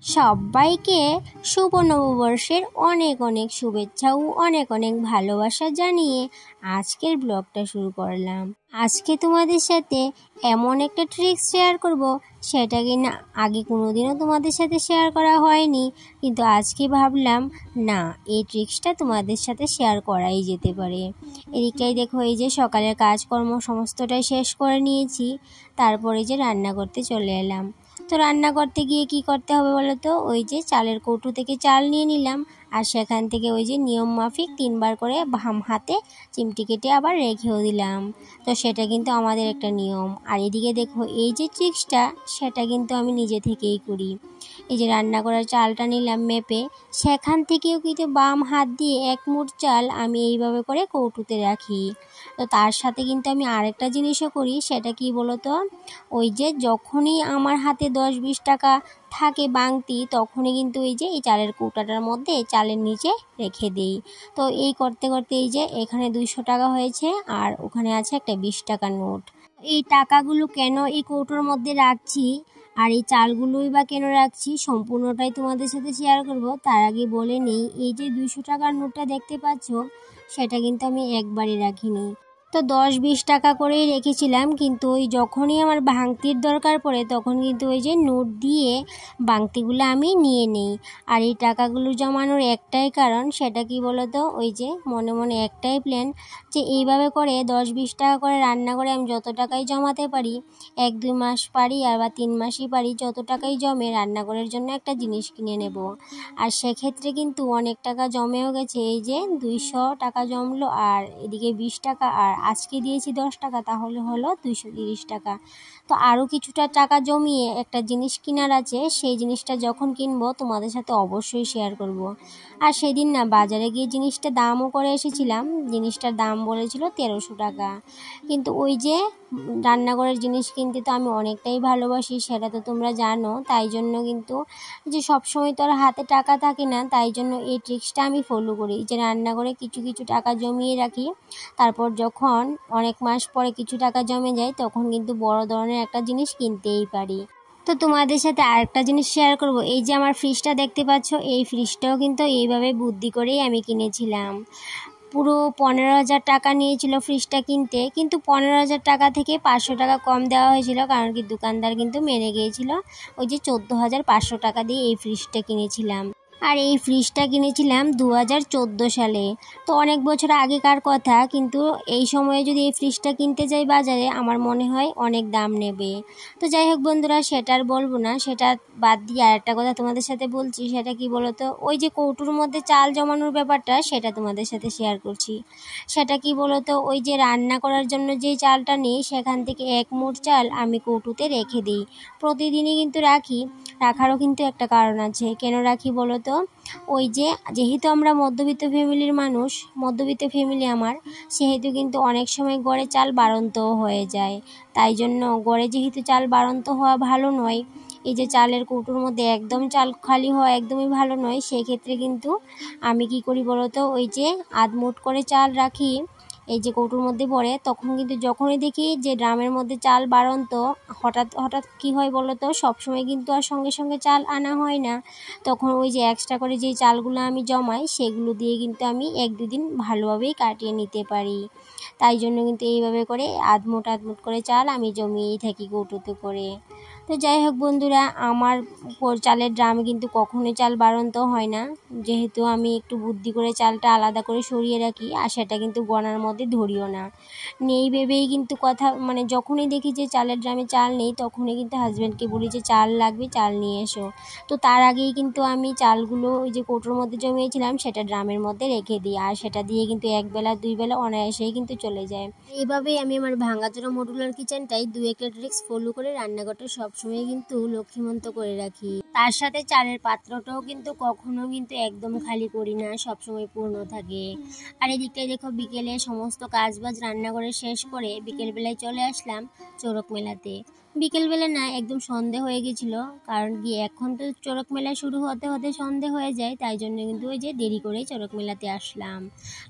সবাইকে শুভ নববর্ষের অনেক অনেক শুভেচ্ছা ও অনেক অনেক ভালোবাসা জানিয়ে আজকের ব্লগটা শুরু করলাম। আজকে তোমাদের সাথে এমন একটা ট্রিক্স শেয়ার করব, সেটা কিনা আগে কোনোদিনও তোমাদের সাথে শেয়ার করা হয়নি, কিন্তু আজকে ভাবলাম না, এই ট্রিক্সটা তোমাদের সাথে শেয়ার করাই যেতে পারে। এদিকটাই দেখো, এই যে সকালের কাজকর্ম সমস্তটাই শেষ করে নিয়েছি, তারপরে যে রান্না করতে চলে এলাম। তো রান্না করতে গিয়ে কি করতে হবে বলো তো, ওই যে চালের কৌটো থেকে চাল নিয়ে নিলাম, আর সেখান থেকে ওই যে নিয়ম মাফিক 3বার করে বাম হাতে চিমটি কেটে আবার রেখেও দিলাম। তো সেটা কিন্তু আমাদের একটা নিয়ম। আর এদিকে দেখো, এই যে ট্রিক্সটা সেটা কিন্তু আমি নিজে থেকেই করি। এই যে রান্না করার চালটা নিলাম মেপে, সেখান থেকেও কিন্তু বাম হাত দিয়ে 1 মুঠ চাল আমি এইভাবে করে কৌটোতে রাখি। তো তার সাথে কিন্তু আমি আরেকটা জিনিসও করি, সেটা কি বলো তো, ওই যে যখনই আমার হাতে 10-20 টাকা থাকে বাংতি, তখনই কিন্তু এই যে এই চালের কৌটাটার মধ্যে চালের নিচে রেখে দিই। তো এই করতে করতে এই যে এখানে 200 টাকা হয়েছে, আর ওখানে আছে একটা 20 টাকার নোট। এই টাকাগুলো কেন এই কৌটোর মধ্যে রাখছি আর এই চালগুলোই বা কেন রাখছি, সম্পূর্ণটাই তোমাদের সাথে শেয়ার করব। তার আগে বলে নেই, এই যে 200 টাকার নোটটা দেখতে পাচ্ছ, সেটা কিন্তু আমি একবারই রাখিনি। তো 10-20 টাকা করেই রেখেছিলাম, কিন্তু ওই যখনই আমার ভাঙতির দরকার পড়ে তখন কিন্তু ওই যে নোট দিয়ে ভাঙতিগুলো আমি নিয়ে নেই। আর এই টাকাগুলো জমানোর একটাই কারণ, সেটা কি বলো তো, ওই যে মনে মনে একটাই প্ল্যান, যে এইভাবে করে 10-20 টাকা করে রান্না করে আমি যত টাকাই জমাতে পারি, 1-2 মাস পারি আর বা 3 মাসই পারি, যত টাকাই জমে রান্নাঘরের জন্য একটা জিনিস কিনে নেব। আর সেক্ষেত্রে কিন্তু অনেক টাকা জমেও গেছে। এই যে 200 টাকা জমলো, আর এদিকে 20 টাকা, আর আজকে দিয়েছি 10 টাকা, তাহলে হলো 230 টাকা। তো আরও কিছুটা টাকা জমিয়ে একটা জিনিস কেনার আছে, সেই জিনিসটা যখন কিনবো তোমাদের সাথে অবশ্যই শেয়ার করব। আর সেদিন না বাজারে গিয়ে জিনিসটা দামও করে এসেছিলাম, জিনিসটার দাম বলেছিল 1300 টাকা। কিন্তু ওই যে রান্নাঘরের জিনিস কিনতে তো আমি অনেকটাই ভালোবাসি, সেটা তো তোমরা জানো। তাই জন্য কিন্তু যে সবসময় তো আর হাতে টাকা থাকে না, তাই জন্য এই ট্রিক্সটা আমি ফলো করি, যে রান্নাঘরে কিছু কিছু টাকা জমিয়ে রাখি। তারপর যখন অনেক মাস পরে কিছু টাকা জমে যায়, তখন কিন্তু বড় ধরনের একটা জিনিস কিনতেই পারি। তো তোমাদের সাথে আরেকটা জিনিস শেয়ার করব। এই যে আমার ফ্রিজটা দেখতে পাচ্ছ, এই ফ্রিজটাও কিন্তু এইভাবে বুদ্ধি করেই আমি কিনেছিলাম। পুরো 15,000 টাকা নিয়েছিল ফ্রিজটা কিনতে, কিন্তু 15,000 টাকা থেকে 500 টাকা কম দেওয়া হয়েছিল, কারণ কি দোকানদার কিন্তু মেনে গিয়েছিল। ওই যে 14,500 টাকা দিয়ে এই ফ্রিজটা কিনেছিলাম। আর এই ফ্রিজটা কিনেছিলাম 2014 সালে। তো অনেক বছর আগেকার কথা, কিন্তু এই সময়ে যদি এই ফ্রিজটা কিনতে যাই বাজারে, আমার মনে হয় অনেক দাম নেবে। তো যাই হোক বন্ধুরা, সেটা আর বলবো না, সেটা বাদ দিয়ে আর একটা কথা তোমাদের সাথে বলছি। সেটা কি বলো তো, ওই যে কৌটোর মধ্যে চাল জমানোর ব্যাপারটা, সেটা তোমাদের সাথে শেয়ার করছি। সেটা কি বলো তো, ওই যে রান্না করার জন্য যেই চালটা নিই, সেখান থেকে 1 মুঠ চাল আমি কৌটোতে রেখে দিই। প্রতিদিনই কিন্তু রাখি। রাখারও কিন্তু একটা কারণ আছে, কেন রাখি বলো তো। ওই যে যেহেতু আমরা মধ্যবিত্ত ফ্যামিলির মানুষ, মধ্যবিত্ত ফ্যামিলি আমার, সেহেতু কিন্তু অনেক সময় গড়ে চাল বাড়ন্তও হয়ে যায়। তাই জন্য গড়ে যেহেতু চাল বাড়ন্ত হওয়া ভালো নয়, এই যে চালের কৌটোর মধ্যে একদম চাল খালি হওয়া একদমই ভালো নয়, সেক্ষেত্রে কিন্তু আমি কি করি বলো তো, ওই যে আধ মুঠ করে চাল রাখি এই যে কৌটোর মধ্যে পড়ে। তখন কিন্তু যখনই দেখি যে ড্রামের মধ্যে চাল বাড়ন্ত, হঠাৎ হঠাৎ কি হয় বলো তো, সবসময় কিন্তু আর সঙ্গে সঙ্গে চাল আনা হয় না। তখন ওই যে এক্সট্রা করে যেই চালগুলো আমি জমাই, সেগুলো দিয়ে কিন্তু আমি 1-2 দিন ভালোভাবেই কাটিয়ে নিতে পারি। তাই জন্য কিন্তু এইভাবে করে আধ মুঠ করে চাল আমি জমিয়েই থাকি কৌটোতে করে। তো যাই হোক বন্ধুরা, আমার চালের ড্রামে কিন্তু কখনোই চাল বাড়ন্ত হয় না, যেহেতু আমি একটু বুদ্ধি করে চালটা আলাদা করে সরিয়ে রাখি, আর সেটা কিন্তু গণার মধ্যে ধরিও না। নেই ভেবেই কিন্তু কথা, মানে যখনই দেখি যে চালের ড্রামে চাল নেই, তখনই কিন্তু হাজব্যান্ডকে বলি যে চাল লাগবে, চাল নিয়ে এসো। তো তার আগেই কিন্তু আমি চালগুলো ওই যে কৌটোর মধ্যে জমিয়েছিলাম, সেটা ড্রামের মধ্যে রেখে দিই, আর সেটা দিয়ে কিন্তু 1 বেলা 2 বেলা অনায়াসেই কিন্তু চলে যায়। এইভাবেই আমি আমার ভাঙাচোরা মডুলার কিচেনটাই 2-1টা ট্রিক্স ফলো করে রান্নাঘরটা সবসময় কিন্তু লক্ষ্মীমন্ত করে রাখি। তার সাথে চালের পাত্রটাও কিন্তু কখনো কিন্তু একদম খালি করি না, সবসময় পূর্ণ থাকে। আর এদিকটাই দেখো, বিকেলে সমস্ত কাজবাজ রান্নাঘরে শেষ করে বিকেলবেলায় চলে আসলাম চড়ক মেলাতে। বিকেলবেলা না একদম সন্ধে হয়ে গেছিলো, কারণ কি এখন তো চড়ক মেলা শুরু হতে হতে সন্ধে হয়ে যায়, তাই জন্য কিন্তু ওই যে দেরি করে চড়ক মেলাতে আসলাম।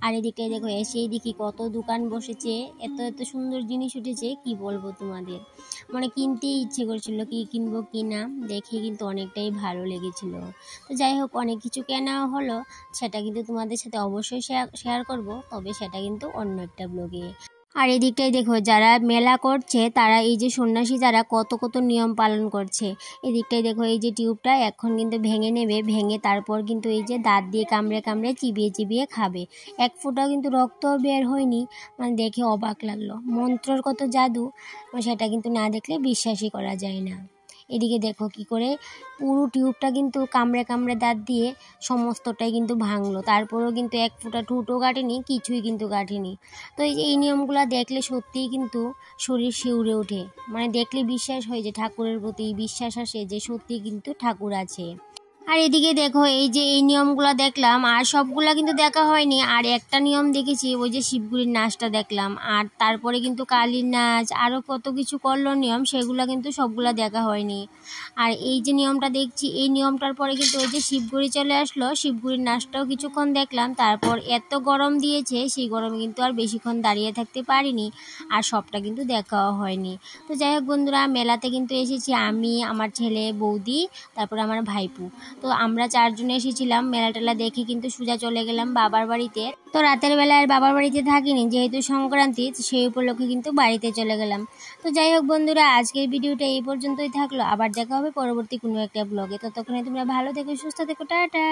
আর এদিকটায় দেখো এসেই দেখি কত দোকান বসেছে, এত এত সুন্দর জিনিস উঠেছে কি বলবো তোমাদের, মানে কিনতেই ইচ্ছে করছিল, কি কিনবো কি না দেখে কিন্তু অনেকটাই ভালো লেগেছিল। তো যাই হোক, অনেক কিছু কেনা হলো, সেটা কিন্তু তোমাদের সাথে অবশ্যই শেয়ার করব, তবে সেটা কিন্তু অন্য একটা ব্লগে। আর এদিকটাই দেখো যারা মেলা করছে তারা এই যে সন্ন্যাসী যারা কত কত নিয়ম পালন করছে। এদিকটাই দেখো এই যে টিউবটা এখন কিন্তু ভেঙে নেবে, ভেঙে তারপর কিন্তু এই যে দাঁত দিয়ে কামড়ে কামড়ে চিবিয়ে চিবিয়ে খাবে। এক ফোঁটাও কিন্তু রক্তও বের হয়নি, মানে দেখে অবাক লাগলো, মন্ত্রর কত জাদু, সেটা কিন্তু না দেখলে বিশ্বাসই করা যায় না। এদিকে দেখো কি করে পুরো টিউবটা কিন্তু কামড়ে কামড়ে দাঁত দিয়ে সমস্তটাই কিন্তু ভাঙলো, তারপরেও কিন্তু এক ফোঁটা ঠুঁটো কাটেনি, কিছুই কিন্তু কাটেনি। তো এই যে এই নিয়মগুলো দেখলে সত্যিই কিন্তু শরীর শিউরে ওঠে, মানে দেখলে বিশ্বাস হয় যে ঠাকুরের প্রতি বিশ্বাস আসে যে সত্যি কিন্তু ঠাকুর আছে। আর এদিকে দেখো এই যে এই নিয়মগুলো দেখলাম, আর সবগুলা কিন্তু দেখা হয়নি, আর একটা নিয়ম দেখেছি, ওই যে শিবগুড়ির নাচটা দেখলাম, আর তারপরে কিন্তু কালীর নাচ আরও কত কিছু করলো নিয়ম, সেগুলো কিন্তু সবগুলা দেখা হয়নি। আর এই যে নিয়মটা দেখছি, এই নিয়মটার পরে কিন্তু ওই যে শিবগুড়ি চলে আসলো, শিবগুড়ির নাচটাও কিছুক্ষণ দেখলাম, তারপর এত গরম দিয়েছে সেই গরমে কিন্তু আর বেশিক্ষণ দাঁড়িয়ে থাকতে পারিনি, আর সবটা কিন্তু দেখাও হয়নি। তো যাই হোক বন্ধুরা, মেলাতে কিন্তু এসেছি আমি, আমার ছেলে, বৌদি, তারপর আমার ভাইপু, তো আমরা চারজনে এসেছিলাম। মেলা টেলা দেখে কিন্তু সোজা চলে গেলাম বাবার বাড়িতে। তো রাতের বেলা আর বাবার বাড়িতে থাকিনি, যেহেতু সংক্রান্তি, সেই উপলক্ষে কিন্তু বাড়িতে চলে গেলাম। তো যাই হোক বন্ধুরা, আজকের ভিডিওটা এই পর্যন্তই থাকলো, আবার দেখা হবে পরবর্তী কোনো একটা ব্লগে। ততক্ষণে তোমরা ভালো থেকো, সুস্থ থেকো, টাটা।